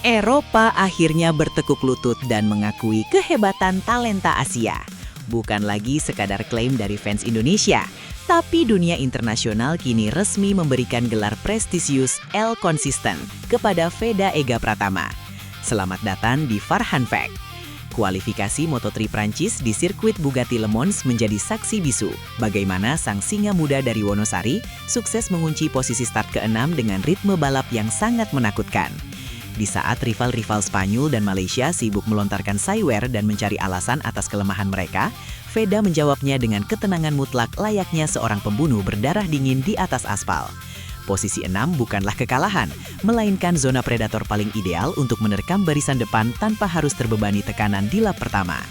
Eropa akhirnya bertekuk lutut dan mengakui kehebatan talenta Asia. Bukan lagi sekadar klaim dari fans Indonesia, tapi dunia internasional kini resmi memberikan gelar prestisius El Consistent kepada Veda Ega Pratama. Selamat datang di Farhan Fact. Kualifikasi Moto3 Prancis di sirkuit Bugatti Le Mans menjadi saksi bisu bagaimana sang singa muda dari Wonosari sukses mengunci posisi start ke-6 dengan ritme balap yang sangat menakutkan. Di saat rival-rival Spanyol dan Malaysia sibuk melontarkan saywer dan mencari alasan atas kelemahan mereka, Veda menjawabnya dengan ketenangan mutlak layaknya seorang pembunuh berdarah dingin di atas aspal. Posisi 6 bukanlah kekalahan, melainkan zona predator paling ideal untuk menerkam barisan depan tanpa harus terbebani tekanan di lap pertama.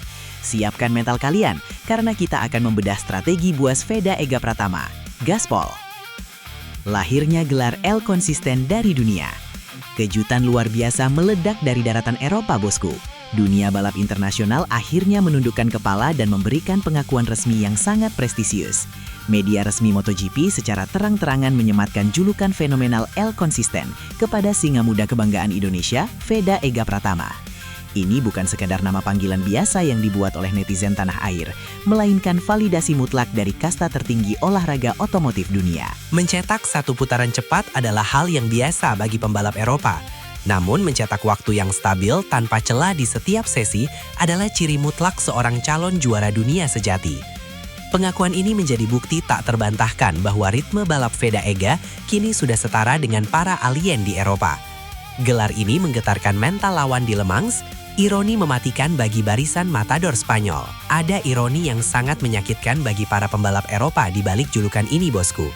Siapkan mental kalian, karena kita akan membedah strategi buas Veda Ega Pratama. Gaspol! Lahirnya gelar El Consistent dari dunia. Kejutan luar biasa meledak dari daratan Eropa, bosku. Dunia balap internasional akhirnya menundukkan kepala dan memberikan pengakuan resmi yang sangat prestisius. Media resmi MotoGP secara terang-terangan menyematkan julukan fenomenal El Consistent kepada singa muda kebanggaan Indonesia, Veda Ega Pratama. Ini bukan sekadar nama panggilan biasa yang dibuat oleh netizen tanah air, melainkan validasi mutlak dari kasta tertinggi olahraga otomotif dunia. Mencetak satu putaran cepat adalah hal yang biasa bagi pembalap Eropa. Namun mencetak waktu yang stabil tanpa celah di setiap sesi adalah ciri mutlak seorang calon juara dunia sejati. Pengakuan ini menjadi bukti tak terbantahkan bahwa ritme balap Veda Ega kini sudah setara dengan para alien di Eropa. Gelar ini menggetarkan mental lawan di Le Mans, ironi mematikan bagi barisan matador Spanyol. Ada ironi yang sangat menyakitkan bagi para pembalap Eropa di balik julukan ini, bosku.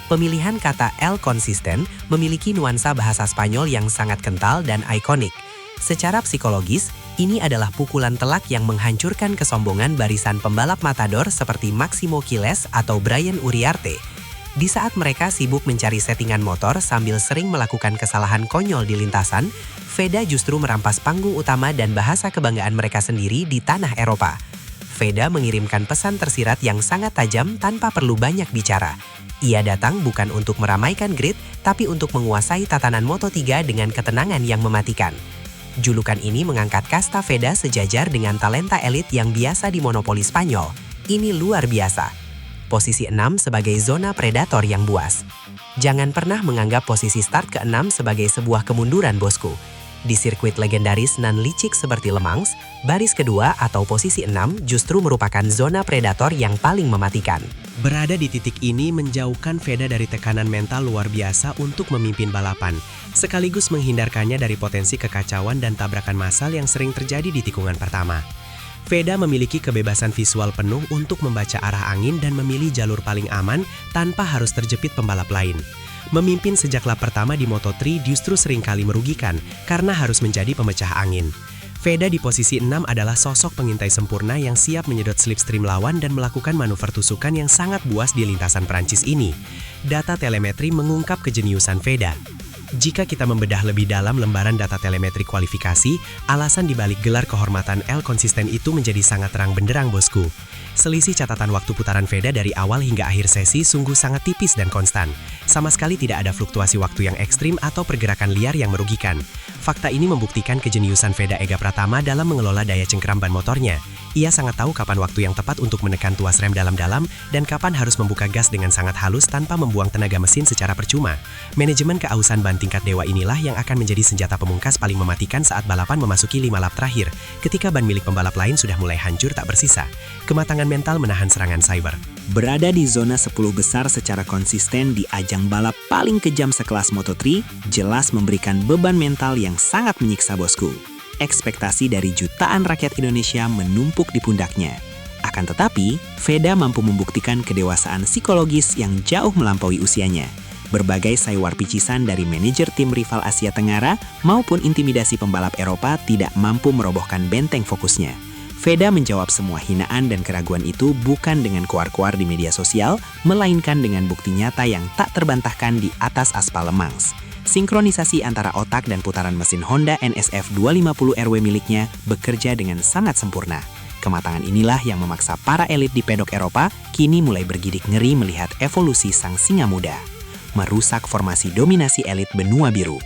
Pemilihan kata El Consistent memiliki nuansa bahasa Spanyol yang sangat kental dan ikonik. Secara psikologis, ini adalah pukulan telak yang menghancurkan kesombongan barisan pembalap matador seperti Máximo Quilés atau Brian Uriarte. Di saat mereka sibuk mencari settingan motor sambil sering melakukan kesalahan konyol di lintasan, Veda justru merampas panggung utama dan bahasa kebanggaan mereka sendiri di tanah Eropa. Veda mengirimkan pesan tersirat yang sangat tajam tanpa perlu banyak bicara. Ia datang bukan untuk meramaikan grid, tapi untuk menguasai tatanan Moto3 dengan ketenangan yang mematikan. Julukan ini mengangkat kasta Veda sejajar dengan talenta elit yang biasa dimonopoli Spanyol. Ini luar biasa. Posisi 6 sebagai zona predator yang buas. Jangan pernah menganggap posisi start ke-6 sebagai sebuah kemunduran, bosku. Di sirkuit legendaris nan licik seperti Le Mans, baris kedua atau posisi 6 justru merupakan zona predator yang paling mematikan. Berada di titik ini menjauhkan Veda dari tekanan mental luar biasa untuk memimpin balapan, sekaligus menghindarkannya dari potensi kekacauan dan tabrakan massal yang sering terjadi di tikungan pertama. Veda memiliki kebebasan visual penuh untuk membaca arah angin dan memilih jalur paling aman tanpa harus terjepit pembalap lain. Memimpin sejak lap pertama di Moto3 justru seringkali merugikan karena harus menjadi pemecah angin. Veda di posisi 6 adalah sosok pengintai sempurna yang siap menyedot slipstream lawan dan melakukan manuver tusukan yang sangat buas di lintasan Prancis ini. Data telemetri mengungkap kejeniusan Veda. Jika kita membedah lebih dalam lembaran data telemetri kualifikasi, alasan dibalik gelar kehormatan El Consistent itu menjadi sangat terang benderang, bosku. Selisih catatan waktu putaran Veda dari awal hingga akhir sesi sungguh sangat tipis dan konstan. Sama sekali tidak ada fluktuasi waktu yang ekstrim atau pergerakan liar yang merugikan. Fakta ini membuktikan kejeniusan Veda Ega Pratama dalam mengelola daya cengkeram ban motornya. Ia sangat tahu kapan waktu yang tepat untuk menekan tuas rem dalam-dalam dan kapan harus membuka gas dengan sangat halus tanpa membuang tenaga mesin secara percuma. Manajemen keausan ban tingkat dewa inilah yang akan menjadi senjata pemungkas paling mematikan saat balapan memasuki 5 lap terakhir, ketika ban milik pembalap lain sudah mulai hancur tak bersisa. Kematangan mental menahan serangan cyber. Berada di zona 10 besar secara konsisten di ajang balap paling kejam sekelas Moto3, jelas memberikan beban mental yang sangat menyiksa, bosku. Ekspektasi dari jutaan rakyat Indonesia menumpuk di pundaknya. Akan tetapi, Veda mampu membuktikan kedewasaan psikologis yang jauh melampaui usianya. Berbagai saywar picisan dari manajer tim rival Asia Tenggara maupun intimidasi pembalap Eropa tidak mampu merobohkan benteng fokusnya. Veda menjawab semua hinaan dan keraguan itu bukan dengan kuar-kuar di media sosial, melainkan dengan bukti nyata yang tak terbantahkan di atas aspal Le Mans. Sinkronisasi antara otak dan putaran mesin Honda NSF 250 RW miliknya bekerja dengan sangat sempurna. Kematangan inilah yang memaksa para elit di pedok Eropa kini mulai bergidik ngeri melihat evolusi sang singa muda. Merusak formasi dominasi elit benua biru.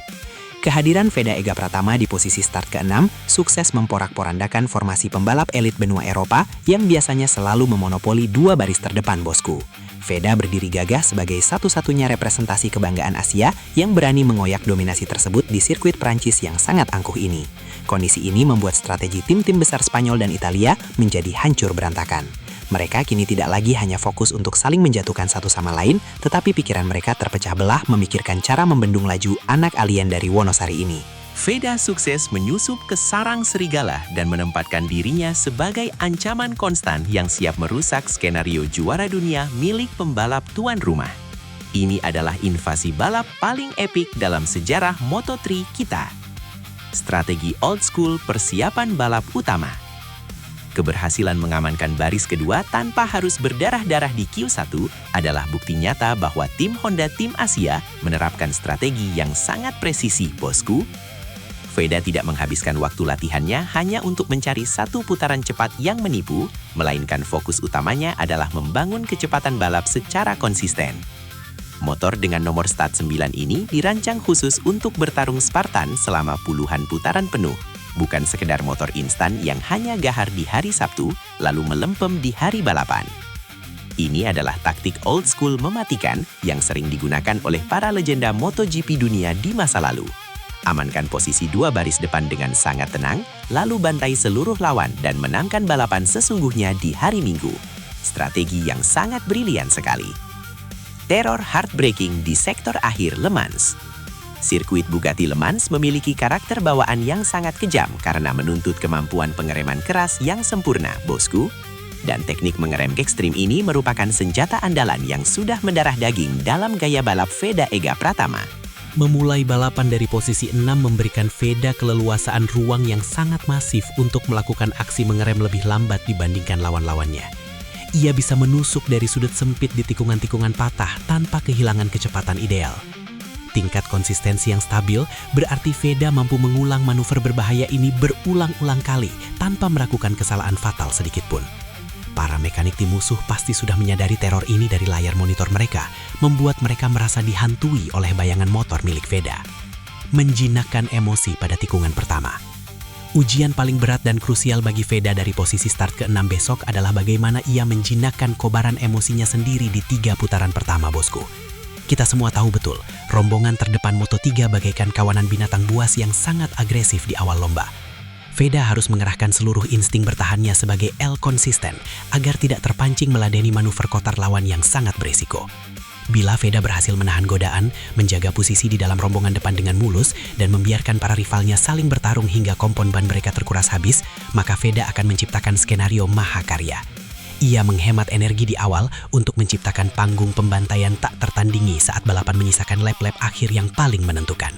Kehadiran Veda Ega Pratama di posisi start ke-6 sukses memporak-porandakan formasi pembalap elit benua Eropa yang biasanya selalu memonopoli 2 baris terdepan, bosku. Veda berdiri gagah sebagai satu-satunya representasi kebanggaan Asia yang berani mengoyak dominasi tersebut di sirkuit Prancis yang sangat angkuh ini. Kondisi ini membuat strategi tim-tim besar Spanyol dan Italia menjadi hancur berantakan. Mereka kini tidak lagi hanya fokus untuk saling menjatuhkan satu sama lain, tetapi pikiran mereka terpecah belah memikirkan cara membendung laju anak alien dari Wonosari ini. Veda sukses menyusup ke sarang serigala dan menempatkan dirinya sebagai ancaman konstan yang siap merusak skenario juara dunia milik pembalap tuan rumah. Ini adalah invasi balap paling epik dalam sejarah Moto3 kita. Strategi old school persiapan balap utama. Keberhasilan mengamankan baris kedua tanpa harus berdarah-darah di Q1 adalah bukti nyata bahwa tim Honda Tim Asia menerapkan strategi yang sangat presisi, bosku. Veda tidak menghabiskan waktu latihannya hanya untuk mencari satu putaran cepat yang menipu, melainkan fokus utamanya adalah membangun kecepatan balap secara konsisten. Motor dengan nomor start 9 ini dirancang khusus untuk bertarung Spartan selama puluhan putaran penuh. Bukan sekedar motor instan yang hanya gahar di hari Sabtu, lalu melempem di hari balapan. Ini adalah taktik old school mematikan yang sering digunakan oleh para legenda MotoGP dunia di masa lalu. Amankan posisi 2 baris depan dengan sangat tenang, lalu bantai seluruh lawan dan menangkan balapan sesungguhnya di hari Minggu. Strategi yang sangat brilian sekali. Teror heartbreaking di sektor akhir Le Mans. Sirkuit Bugatti Le Mans memiliki karakter bawaan yang sangat kejam karena menuntut kemampuan pengereman keras yang sempurna, bosku. Dan teknik mengerem ekstrim ini merupakan senjata andalan yang sudah mendarah daging dalam gaya balap Veda Ega Pratama. Memulai balapan dari posisi 6 memberikan Veda keleluasaan ruang yang sangat masif untuk melakukan aksi mengerem lebih lambat dibandingkan lawan-lawannya. Ia bisa menusuk dari sudut sempit di tikungan-tikungan patah tanpa kehilangan kecepatan ideal. Tingkat konsistensi yang stabil berarti Veda mampu mengulang manuver berbahaya ini berulang-ulang kali tanpa melakukan kesalahan fatal sedikit pun. Para mekanik tim musuh pasti sudah menyadari teror ini dari layar monitor mereka, membuat mereka merasa dihantui oleh bayangan motor milik Veda. Menjinakkan emosi pada tikungan pertama. Ujian paling berat dan krusial bagi Veda dari posisi start ke-6 besok adalah bagaimana ia menjinakkan kobaran emosinya sendiri di 3 putaran pertama, bosku. Kita semua tahu betul, rombongan terdepan Moto3 bagaikan kawanan binatang buas yang sangat agresif di awal lomba. Veda harus mengerahkan seluruh insting bertahannya sebagai L konsisten agar tidak terpancing meladeni manuver kotar lawan yang sangat beresiko. Bila Veda berhasil menahan godaan, menjaga posisi di dalam rombongan depan dengan mulus, dan membiarkan para rivalnya saling bertarung hingga kompon ban mereka terkuras habis, maka Veda akan menciptakan skenario mahakarya. Ia menghemat energi di awal untuk menciptakan panggung pembantaian tak tertandingi saat balapan menyisakan lap-lap akhir yang paling menentukan.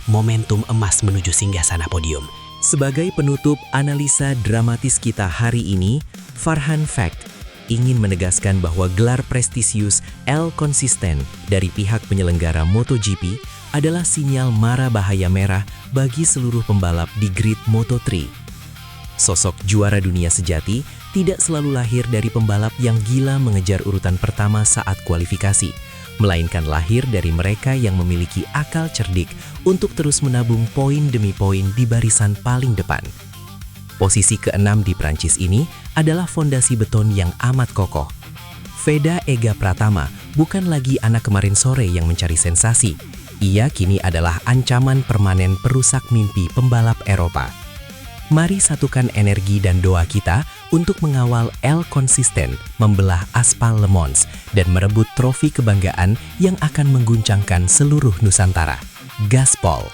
Momentum emas menuju singgasana podium. Sebagai penutup analisa dramatis kita hari ini, Farhan Fact ingin menegaskan bahwa gelar prestisius L konsisten dari pihak penyelenggara MotoGP adalah sinyal mara bahaya merah bagi seluruh pembalap di grid Moto3. Sosok juara dunia sejati tidak selalu lahir dari pembalap yang gila mengejar urutan pertama saat kualifikasi, melainkan lahir dari mereka yang memiliki akal cerdik untuk terus menabung poin demi poin di barisan paling depan. Posisi ke-6 di Prancis ini adalah fondasi beton yang amat kokoh. Veda Ega Pratama bukan lagi anak kemarin sore yang mencari sensasi. Ia kini adalah ancaman permanen perusak mimpi pembalap Eropa. Mari satukan energi dan doa kita untuk mengawal L konsisten membelah aspal Le Mans dan merebut trofi kebanggaan yang akan mengguncangkan seluruh Nusantara. Gaspol!